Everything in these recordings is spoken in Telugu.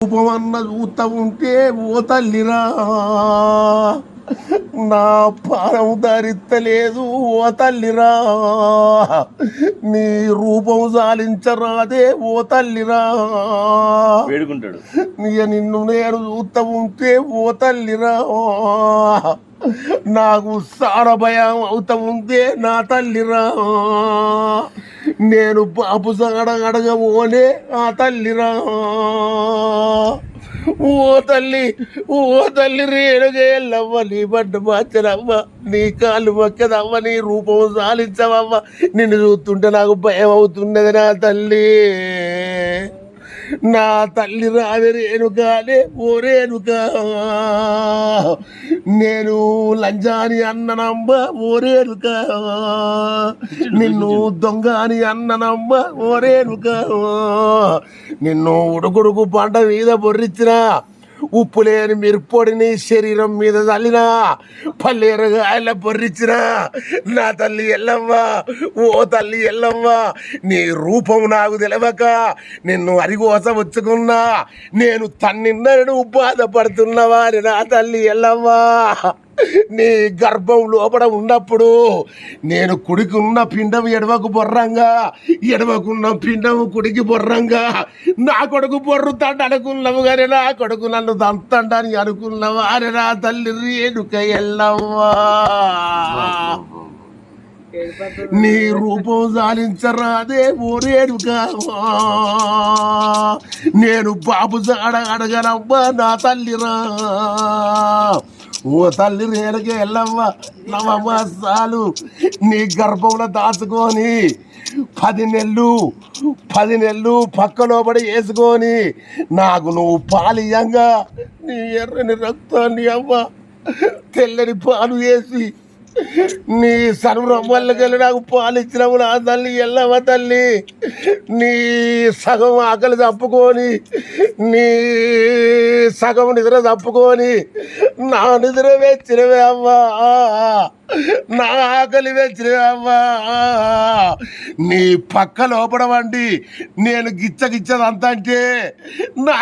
రూపమన్న చూత ఉంటే ఓ తల్లిరా నా పానం ధరిత్తలేదు ఓ తల్లిరా నీ రూపం సాలించరాదే ఓ తల్లిరా వేడుకుంటాడు. నిన్ను నేను చూత ఉంటే ఓ తల్లిరా నాకు సార భయం అవుతా ఉందే నా తల్లిరా నేను బాపు సాడ అడగబోనే ఆ తల్లిరా ఓ తల్లి రేణుగేళ్ళవ్వ నీ బడ్డ మార్చనవ్వ నీ కాళ్ళు మొక్కదవ్వ నీ రూపం సాలించవవ్వ నిన్ను చూస్తుంటే నాకు భయం అవుతున్నది నా తల్లి రావి రేణుకాలే ఓ రేణుక నేను లంజాని అన్ననమ్మ ఓ రేణుక నిన్ను దొంగ అని అన్ననమ్మ ఓ రేణుక నిన్ను ఉడుకుడుకు పంట మీద బొర్రిచ్చినా ఉప్పు లేని మిరప్పొడిని శరీరం మీద చల్లినా పల్లేరుగాయల బొర్రిచ్చినా నా తల్లి ఎల్లవ్వ ఓ తల్లి ఎల్లవ్వ నీ రూపం నాకు తెలవక నిన్ను అరిగోస వచ్చుకున్నా నేను తన్నిన్నను బాధపడుతున్నవా నా తల్లి ఎల్లవ్వ నీ గర్భం లోపల ఉన్నప్పుడు నేను కుడికున్న పిండం ఎడవకు బొర్రంగా ఎడవకున్న పిండం కుడికి బొర్రంగా నా కొడుకు బొర్రుతాడు అనుకున్నావు కానీ నా కొడుకు నన్ను దంతండని అనుకున్నావా అని నా తల్లి రేణుక ఎల్లవ్వా నీ రూపం సాలించరాదే ఓ రేణుక నేను బాబు జాడ అడగనవ్వా నా తల్లిరా ఓ తల్లి రేణుకే ఎల్లవ్వ నవమాసాలు నీ గర్భంలో దాచుకొని 10 నెలలు పక్క లోపడి వేసుకొని నాకు నువ్వు పాలియంగా నీ ఎర్రని రక్తాన్ని అవ్వ తెల్లని పాలు వేసి నీ సర్వం వల్లకెళ్ళి నాకు పాలిచ్చినవు నా తల్లి ఎల్లవ తల్లి నీ సగం ఆకలి తప్పుకొని నీ సగం నిద్ర తప్పుకొని నా నిద్ర వెచ్చినవే అవ్వా నా ఆకలి వెచ్చినవే అవ్వా నీ పక్క లోపల వండి నేను గిచ్చదంతా అంటే నా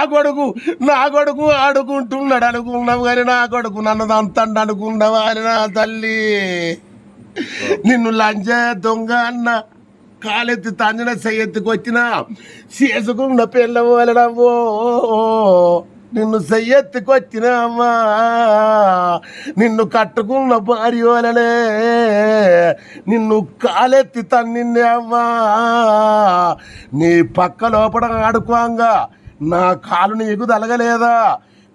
కొడుకు ఆడుకుంటున్నాడు అనుకున్నావు కానీ నా కొడుకు నన్ను దంతండి అనుకున్నావా అని నా తల్లి నిన్ను లంజ దొంగ అన్న కాలెత్తి తంజన చెయ్యెత్తుకొచ్చినా చేసుకున్న పిల్లవు వెళ్ళడవో నిన్ను చెయ్యెత్తుకొచ్చినావా నిన్ను కట్టుకున్న భార్య వలనే నిన్ను కాలెత్తి తన్నిందేవ్వా నీ పక్క లోపల ఆడుకోంగా నా కాలు నీకు తలగలేదా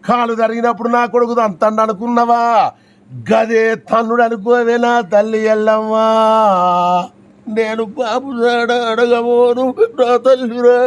కాలు జరిగినప్పుడు నా కొడుకు అంతండి అనుకున్నావా గదే తన్నుడు అనుకోవే నా తల్లి ఎల్లమ్మా నేను బాబు అడగబోను నా తల్లిరా